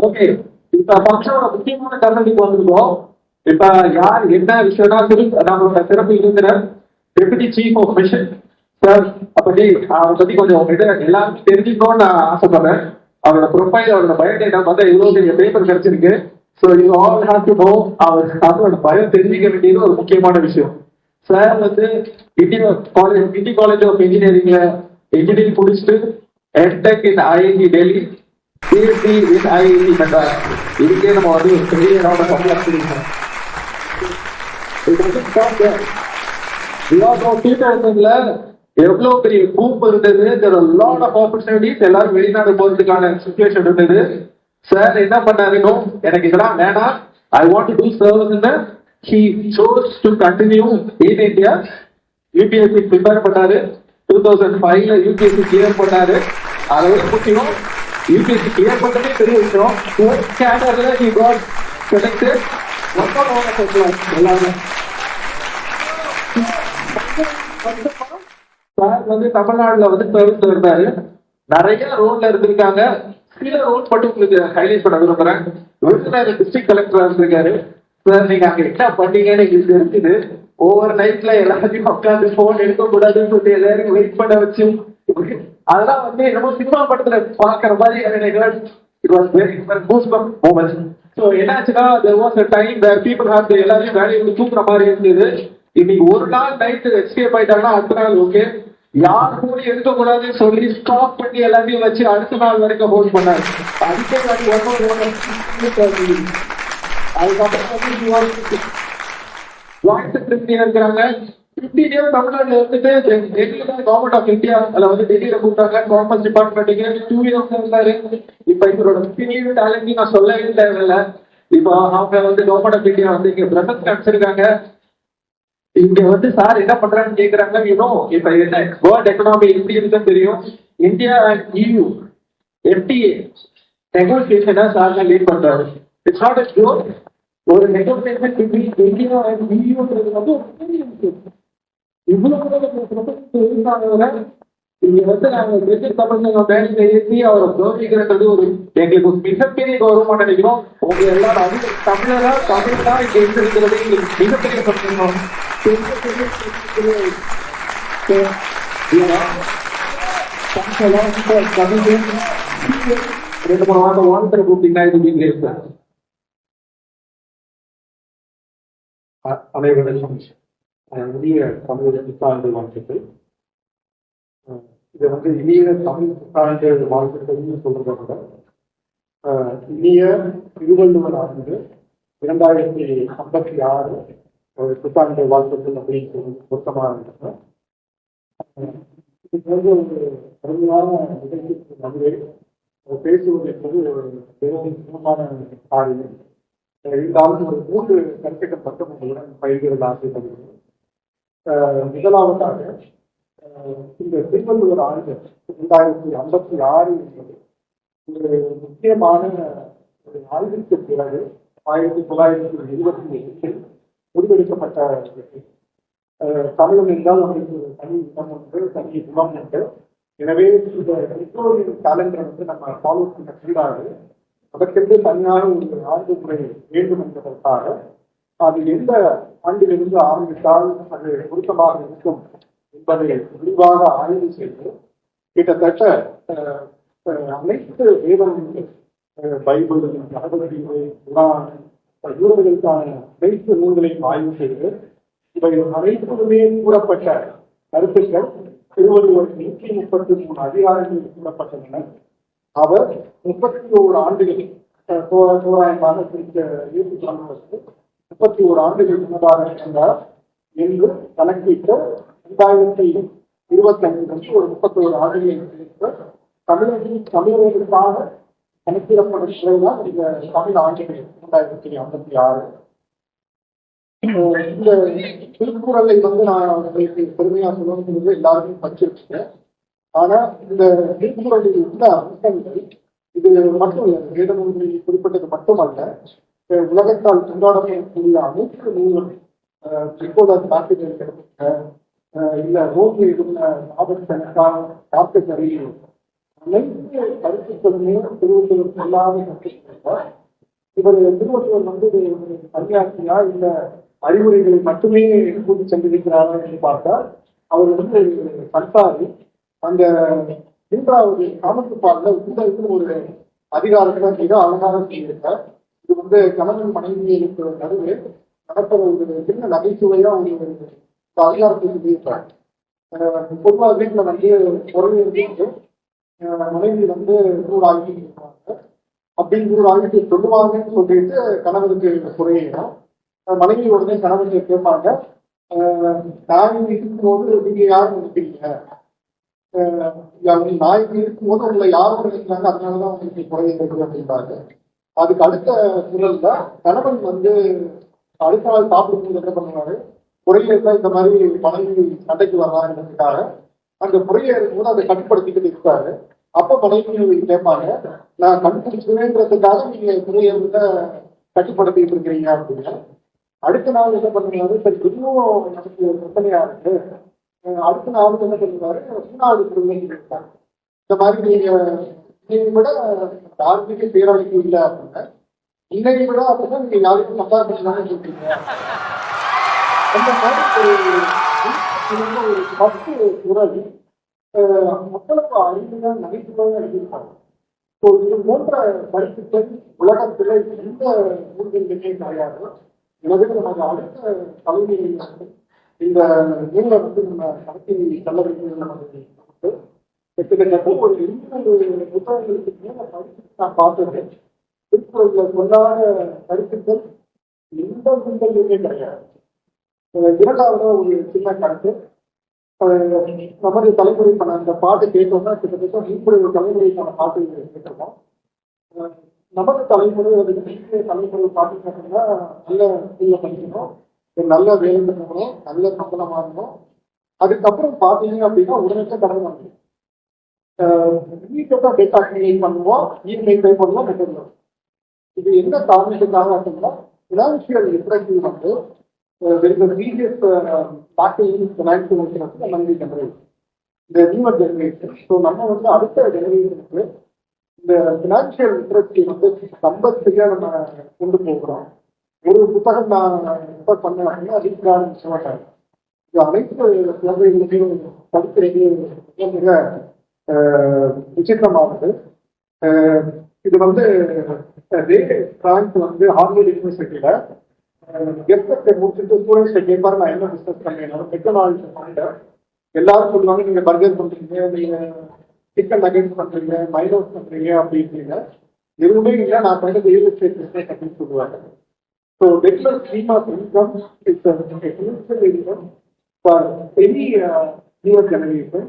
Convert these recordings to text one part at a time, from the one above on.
Okay, இப்ப ஃபங்க்ஷனோட முக்கியமான தருணத்துக்கு வந்திருக்கோம். இப்ப யார் என்ன விஷயம்னா சொல்லி நம்மளோட சிறப்பு விருந்தினர் deputy chief of mission sir. அப்படி அவரை பத்தி கொஞ்சம் உங்ககிட்ட எல்லாருக்கும் தெரிஞ்சுக்கணும்னு நான் ஆசைப்படுறேன். அவரோட ப்ரொஃபைல், அவரோட பயோடேட்டா பார்த்தா இவ்வளவு பெரிய பேப்பர் கிடைச்சிருக்கு. So you all have to know அவரோட பயம் தெரிஞ்சிக்க வேண்டியது ஒரு முக்கியமான விஷயம். சார் வந்து இந்தியன் காலேஜ் ஆஃப் இன்ஜினியரிங்ல இன்ஜினியரிங் முடிச்சுட்டு MTech in IIT Delhi, BSc in IIT Madras. இதுக்கே நம்ம வந்து பெரிய ரவுண்ட் ஆஃப் அப்ளாஸ் பண்ணிருக்கோம். 2000ல எவ்வளவு பெரிய பூப் இருந்தது, லாட் ஆஃப் ஆப்பர்ச்சுனிட்டிஸ், எல்லாரும் வெளிநாடு போறதுக்கான சிச்சுவேஷன் இருந்தது. சார் என்ன பண்ணாருன்னு, எனக்கு இதெல்லாம் வேணாம், I want to do service, he chose to continue in India. UPSC prepare பண்ணாரு. 2005ல UPSC கிளியர் பண்ணாரு. அதை முக்கியம், UPSC கிளியர் பண்ணதே பெரிய விஷயம். கேடர்ல he got selected. எல்லாமே சார் வந்து தமிழ்நாடுல வந்து சர்வீஸ்ல இருந்தாரு. நிறைய ரோல்ல இருந்திருக்காங்க. சில ரோல் மட்டும் உங்களுக்கு ஹைலைட் பண்ண விரும்புறேன். விருதுநகர் டிஸ்ட்ரிக்ட் கலெக்டரா இருந்திருக்காரு. சார் நீங்க அங்க என்ன பண்ணீங்கன்னு எங்களுக்கு தெரிஞ்சுது. ஓவர் நைட்ல எல்லாத்தையும் உட்காந்து போன் எடுக்க கூடாதுன்னு சொல்லி எல்லாரும் வெயிட் பண்ண வச்சு, அதெல்லாம் வந்து என்னமோ சினிமா படத்துல பாக்குற மாதிரி it was very goosebump moments. So என்னாச்சுன்னா there was a time where people have to எல்லாரையும் வேலையை விட்டு தூக்குற மாதிரி இருந்தது. இன்னைக்கு ஒரு நாள் நைட்டு எஸ்கேப் ஆயிட்டாங்கன்னா அடுத்த நாள் ஓகே, யார் கூட இருக்கக்கூடாதுன்னு சொல்லி ஸ்டாப் பண்ணி எல்லாத்தையும் வச்சு அடுத்த நாள் வரைக்கும் ஹோல்ட் பண்ணாரு. அதுக்கே இருக்கிறாங்க. 15 இயர்ஸ் தமிழ்நாட்டில் இருந்துட்டு டெல்லியில கவர்மெண்ட் ஆஃப் இந்தியா அதில் வந்து டெல்லியில கூப்பிட்டாங்க காமர்ஸ் டிபார்ட்மெண்ட்டுக்கு. 2 இயர்ஸ் இருந்தாரு. இப்ப இவரோட 15 இயர் டேலண்ட் நான் சொல்லவே தேவையில்லை. இப்போ அவங்க வந்து கவர்மெண்ட் ஆஃப் இந்தியா வந்து இங்க பிரசன்ஸ் காமிச்சிருக்காங்க. இங்க வந்து சார் என்ன பண்றான்னு கேக்குறாங்க. இப்ப என்ன வேர்ல்ட் எக்கனாமி எப்படி இருக்குன்னு தெரியும். இந்தியா அண்ட் EU FTA நெகோசியேஷனை சார் தான் லீட் பண்றாரு. It's not a joke. ஒரு நெகோசியேஷன் பிட்வீன் இந்தியா அண்ட் EUன்றது வந்து இவ்வளவு இங்க வந்து நாங்க பிரிட்டிஷ் தமிழ்நாடு வேலையில ஏற்றி அவரை கௌரவிக்கிறது ஒரு எங்களுக்கு ஒரு மிகப்பெரிய கௌரவம் நினைக்கிறோம். உங்க எல்லாரும் அது தமிழரா தமிழா இங்க இருக்கிறது எங்களுக்கு மிகப்பெரிய சந்தோஷம். ரெண்டு மூணு வாரம் வாழ்த்துற கூப்பிட்டீங்கன்னா இது சார். அனைவருக்கும் இனிய தமிழ் புத்தாண்டு வாழ்த்துக்கள். இதை வந்து இனிய தமிழ் புத்தாண்டு வாழ்த்துக்கள்னு சொல்றதை விட இனிய திருவள்ளுவர் ஆண்டு 2056 புத்தாண்டு வாழ்த்துக்கள் அப்படின்னு சொல்லி பொருத்தமாக இருந்தது. இது வந்து ஒரு அருமையான நிகழ்ச்சிக்கு நடுவே பேசுவது என்பது ஒரு மிகவும் சுகமான காரியம். இருந்தாலும் ஒரு 3 கருத்துக்கள் மட்டும் உங்களுடன் பயிர்கிறது ஆசைப்படுகிறது. முதலாவதாக இந்த திருவள்ளுவர் ஆண்டு 2056 என்பது ஒரு முக்கியமான ஒரு ஆய்விற்கு பிறகு 1927 முடிவெடுக்கப்பட்ட தமிழம் என்றால் அவருக்கு ஒரு தனி இடம் உண்டு, தனி குணம் உண்டு. எனவே இந்த கிறிஸ்தோரின் கேலண்டரை வந்து நம்ம ஃபாலோ பண்ண கூடாது. அதற்கென்று தனியாக ஒரு ஆண்டு முறை வேண்டும் என்பதற்காக அது எந்த ஆண்டிலிருந்து ஆரம்பித்தால் அது பொருத்தமாக இருக்கும் என்பதை விரிவாக ஆய்வு செய்து கிட்டத்தட்ட அனைத்து வேதங்கள், பைபிள், பகவத்கீதை, குரான், யூதர்களுக்கான அனைத்து நூல்களையும் ஆய்வு செய்து இவை அனைத்துமே கூறப்பட்ட கருத்துக்கள் திருவள்ளுவர் 133 அதிகாரங்களில் கூறப்பட்டன. அவர் 31 ஆண்டுகள் தோராயமாக 31 ஆண்டுகள் முன்னதாக இருந்தார் என்று கணக்கிட்டு 2025 ஒரு 31 ஆண்டுகள் தமிழர்களுக்காக கணக்கிடப்படும் முறைதான் இந்த தமிழ் ஆண்டுகள் 2056. இந்த திருக்குறளை வந்து நான் உங்களுக்கு பெருமையா சொல்லணுங்கிறது எல்லாருமே படிச்சிருக்கேன். ஆனா இந்த திருக்குறளில் உள்ள அம்சங்கள் இது மட்டும் வேத நூல்களில் குறிப்பிட்டது மட்டுமல்ல, உலகத்தால் கொண்டாடப்படக்கூடிய அனைத்து நூல்கள் இல்ல ரோட்ல இருந்த ஆபத்து கணக்கான காட்டுக்கரை அனைத்து கருத்துக்களுமே திருவள்ளுவர் சொல்லாத கற்றுக்கொண்டார். இவர் திருவள்ளுவர் வந்து பணியாற்றியா இல்ல அறிவுரைகளை மட்டுமே கூட்டி சென்றிருக்கிறாரா என்று பார்த்தால் அவர் வந்து சர்க்காரி அந்த 3வது காமத்துப்பாலில் இந்த ஒரு அதிகாரத்தை மிக அழகாக செய்திருக்கார். இது வந்து கணவன் மனைவிகளுக்கு நடுவே நடக்கிற ஒரு சின்ன நகைச்சுவையா ஒரு அதிகாரத்தை சொல்லியிருக்கார். பொதுவாக வீட்டுல வந்து குறைய இருந்து மனைவி வந்து நூறாகி இருப்பாங்க. அப்படின்னு நூறாகி சொல்லுவாங்கன்னு சொல்லிட்டு கணவனுக்கு குறையிடும். மனைவி உடனே கணவன் கேட்பாங்க, நான் இருக்கும்போது நீங்க யாரும் நினைப்பீங்க, நாய்க்கு இருக்கும்போது உங்களை யாரும் நினைக்கிறாங்க, அதனாலதான் உங்களுக்கு குறையிருக்கு அப்படின்றாங்க. அதுக்கு அடுத்த குரல்ல கணவன் வந்து அடுத்த நாள் சாப்பிடும்போது என்ன பண்ணுவாரு, குறையில இந்த மாதிரி மனைவி சண்டைக்கு வர்றாங்கிறதுக்காக அந்த குறைய இருக்கும்போது அதை கட்டுப்படுத்திக்கிட்டு இருக்காரு. அப்ப மனைவி கேட்பாங்க, நான் கண்டுபிடிச்சுவேன்றதுக்காக நீங்க குறைய கட்டுப்படுத்திட்டு இருக்கிறீங்க அப்படின்னு. அடுத்த நாள் என்ன பண்ணுவாரு, சரி இன்னும் எனக்கு பிரச்சனையா இருக்கு, அடுத்த நாள் என்ன பண்ணுவாரு, 3வது குறையை இருக்காரு. இந்த மாதிரி நீங்க விட யாருக்குமே பேரவைக்கு இல்லை அப்படின்னா, இன்னைக்கு விட அப்படின்னா நீங்க யாருக்கும் கம்பேர் பண்ணலாம்னு சொல்றீங்க. அந்த மாதிரி ஒரு 10 குரல் மக்களுக்கு அறிவுயா நகைச்சுவையா எழுதியிருப்பாங்க. இது போன்ற கருத்துக்கள் உலகத்துல எந்த ஊர்களிலுமே கிடையாது. எனவே நமக்கு அடுத்த தலைமுறையில் இந்த நூலை வந்து நம்ம கடத்தி செல்ல வேண்டியது நமக்கு கிட்டத்தட்ட ஒரு 200 புத்தகங்களுக்கு மேல படிச்சு நான் பார்த்தது. திருக்குறள்ல சொல்லாத கருத்துக்கள் எந்த ஊர்களிலுமே கிடையாது. 2வது ஒரு சின்ன கருத்து, நமது தலைமுறைக்கான அந்த பாட்டு கேட்டோம்னா கிட்டத்தட்ட 30 தலைமுறைக்கான பாட்டு கேட்டிருக்கோம். நமது தலைமுறை அதுக்கு தலைமுறை பாட்டு கேட்டோம்னா நல்ல ஸ்கூல்ல படிக்கணும், நல்ல வேலை பண்ணணும், நல்ல சம்பளமா இருக்கணும். அதுக்கப்புறம் பார்த்தீங்க அப்படின்னா உடனே கடன் வாங்கணும், இமீடியட்டா டேட்டா கிரியேட் பண்ணுவோம், இமெயில் பே பண்ணுவோம், மெட்டர்ல. இது என்ன காரணத்துக்காக அப்படின்னா ஃபினான்சியல் லிட்ரஸி வந்து there is a serious factor in financial literacy among the generation, the newer generation. So நம்ம வந்து அடுத்த ஜெனரேஷனுக்கு இந்த ஃபினான்சியல் லிட்ரஸி வந்து கம்பல்சரியா நம்ம கொண்டு போகிறோம். ஒரு புத்தகம் நான் ரெஃபர் பண்ணேன் அப்படின்னா அதிகாரம் இது அனைத்து குழந்தைகளையும் படிக்கிறது மிக மிக விசித்திரமானது. இது வந்து பிரான்ஸ் வந்து ஹார்வர்ட் யூனிவர்சிட்டியில எஃப்எஸ்ஐ முடிச்சுட்டு ஸ்டூடெண்ட்ஸ் கேட்பாரு, நான் என்ன பிசினஸ் பண்ணேன், மெக்டொனால்ட்ஸ் பண்ணிட்டேன். எல்லாரும் சொல்லுவாங்க, நீங்க பர்கர் பண்றீங்க, நீங்க சிக்கன் நகெட்ஸ் பண்றீங்க, மைனோஸ் பண்றீங்க அப்படின்னு. எதுவுமே இல்லை, நான் பண்ணது ரியல் எஸ்டேட் பிசினஸ் அப்படின்னு சொல்லுவாங்க. So regular stream of income is income for any newer generation.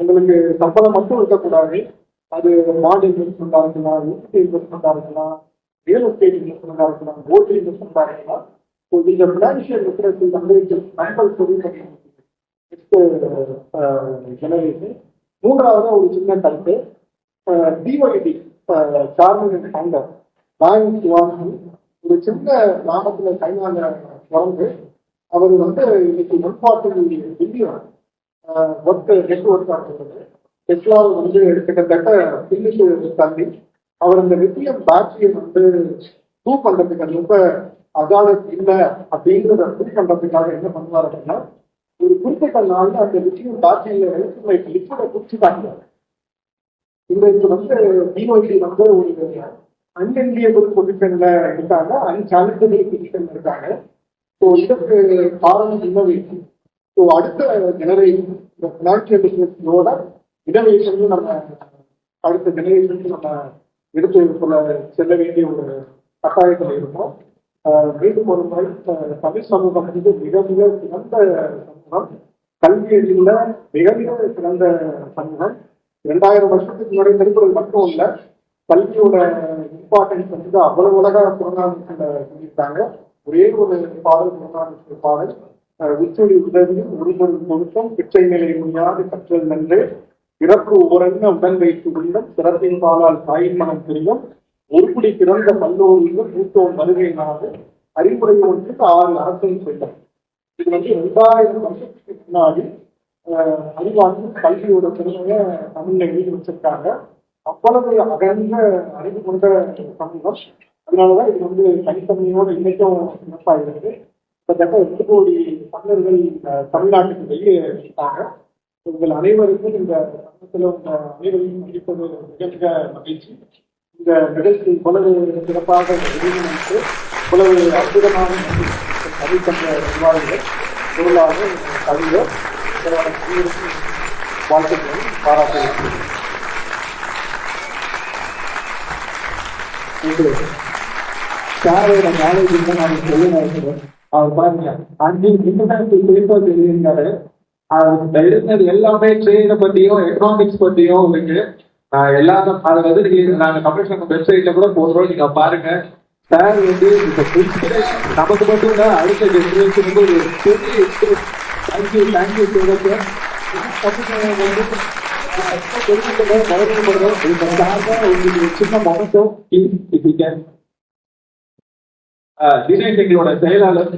உங்களுக்கு சம்பளம் மட்டும் இருக்கக்கூடாது, அது பாண்ட் இன்வெஸ்ட்மெண்டா இருக்கலாம், ஈக்விட்டி இன்வெஸ்ட்மெண்டா இருக்கலாம், ரியல் எஸ்டேட் இன்வெஸ்ட்மெண்டா இருக்கலாம், கோல்டு இன்வெஸ்ட்மெண்டா இருக்கலாம். ஸோ இந்த ஃபினான்ஷியல் லிட்ரஸி வந்து கம்பல்சரி ஜெனரேஷன். 3வது ஒரு சின்ன கருத்து, டிஒய்டி சார்மன் ஃபவுண்டர் லாயன்ஸ் வாங்கி ஒரு சின்ன கிராமத்துல சைனால பிறந்து அவர் வந்து இன்னைக்கு 140 பில்லியன் ஒர்க் நெட்ஒர்க் ஆகிறது. டெஸ்லாவை வந்து கிட்டத்தட்ட பில்லுக்கு தள்ளி அவர் அந்த லித்தியம் பேட்டரியை வந்து ப்ரூவ் பண்றதுக்கு ரொம்ப அதாலத் இல்லை அப்படிங்கிறத ப்ரூவ் பண்றதுக்காக என்ன பண்ணுவார் அப்படின்னா, ஒரு குறிப்பிட்ட நாள்ல அந்த லித்தியம் பேட்டரியில லிக்விடை குடிச்சுட்டாங்க. இன்றைக்கு வந்து டிஒய்டி வந்து ஒரு அன்என்டியபிள் பொசிஷன்ல இருக்காங்க, அன்சாலஞ்சபிள் பொசிஷன்ல இருக்காங்க. ஸோ இதற்கு காரணம் இன்னோவேஷன். ஸோ அடுத்த ஜெனரேஷன் இந்த ஃபினான்சியல் பிசினஸோட இனோவேஷன் நம்ம அடுத்த ஜெனரேஷனுக்கு நம்ம எடுத்து செல்ல வேண்டிய ஒரு கட்டாயத்தில் இருக்கும். மீண்டும் ஒரு முறை தமிழ் சமூகம் வந்து மிக மிக சிறந்த சமூகம், கல்வி அறிவுல மிக மிக சிறந்த சமூகம். 2000 வருஷத்துக்கு முன்னாடி திருக்குறள் மட்டும் இல்லை, கல்வியோட இம்பார்ட்டன்ஸ் வந்து அவ்வளவு உலக புறநானூற்றில் சொல்லியிருக்காங்க. ஒரே ஒரு பாடல் புறநானூற்று பாடல், உச்சொலி உதவியும் ஒருபொருள் பொருத்தம் பிச்சை நிலை முடியாது கற்றல் நன்று பிறப்பு ஓரங்க உடன் வைத்து உள்ளம் சிறப்பின் பாலால் தாயின் மனம் தெரியும் ஒருபடி பிறந்த பல்லோரிலும் மூத்தோர் வருகை நாடு அறிவுரை ஒன்றுக்கு 6 அரசுன்னு சொல்லும். இது வந்து 2000 வருஷத்துக்கு முன்னாடி அறிவார்ந்து கல்வியோட பெருமையை தமிழ்ல எழுதி வச்சிருக்காங்க. அவ்வளவு அகன்ற அறிவு கொண்ட சமூகம். அதனாலதான் இது வந்து தனித்தன்மையோட இன்னைக்கும் சிறப்பாக இருக்கு. கிட்டத்தட்ட 8 கோடி தமிழர்கள் தமிழ்நாட்டுக்கு வெளியே இருக்காங்க. உங்கள் அனைவருக்கும் இந்த சமூகத்தில் உங்க அனைவரையும் மதிப்பது மிக மிக மகிழ்ச்சி. இந்த நிகழ்ச்சி இவ்வளவு சிறப்பாக ஒருங்கிணைத்து இவ்வளவு அற்புதமான கல்வி தந்த நிர்வாகிகள் பொருளாக கவிஞர் வாழ்த்துக்களை பாராட்ட சாரோட நாலேஜ் நான் சொல்லுறேன். அவர் பாருங்க 5 இன்டர்நேஷனல் பேப்பர் எழுதியிருக்காரு. அவர் எழுதினது எல்லாமே ட்ரேட பத்தியும் எக்கனாமிக்ஸ் பத்தியும் இருக்கு. எல்லாரும் அதை வந்து நாங்க கமிஷன் வெப்சைட்ல கூட போடுறோம், நீங்க பாருங்க. சார் வந்து நமக்கு மட்டும் இல்ல, அடுத்த ஜெனரேஷன் வந்து ஒரு பெரிய தேங்க்யூ ஸோ மச் சின்ன மொமெண்டோ தினேஷ் எங்களோட செயலாளர்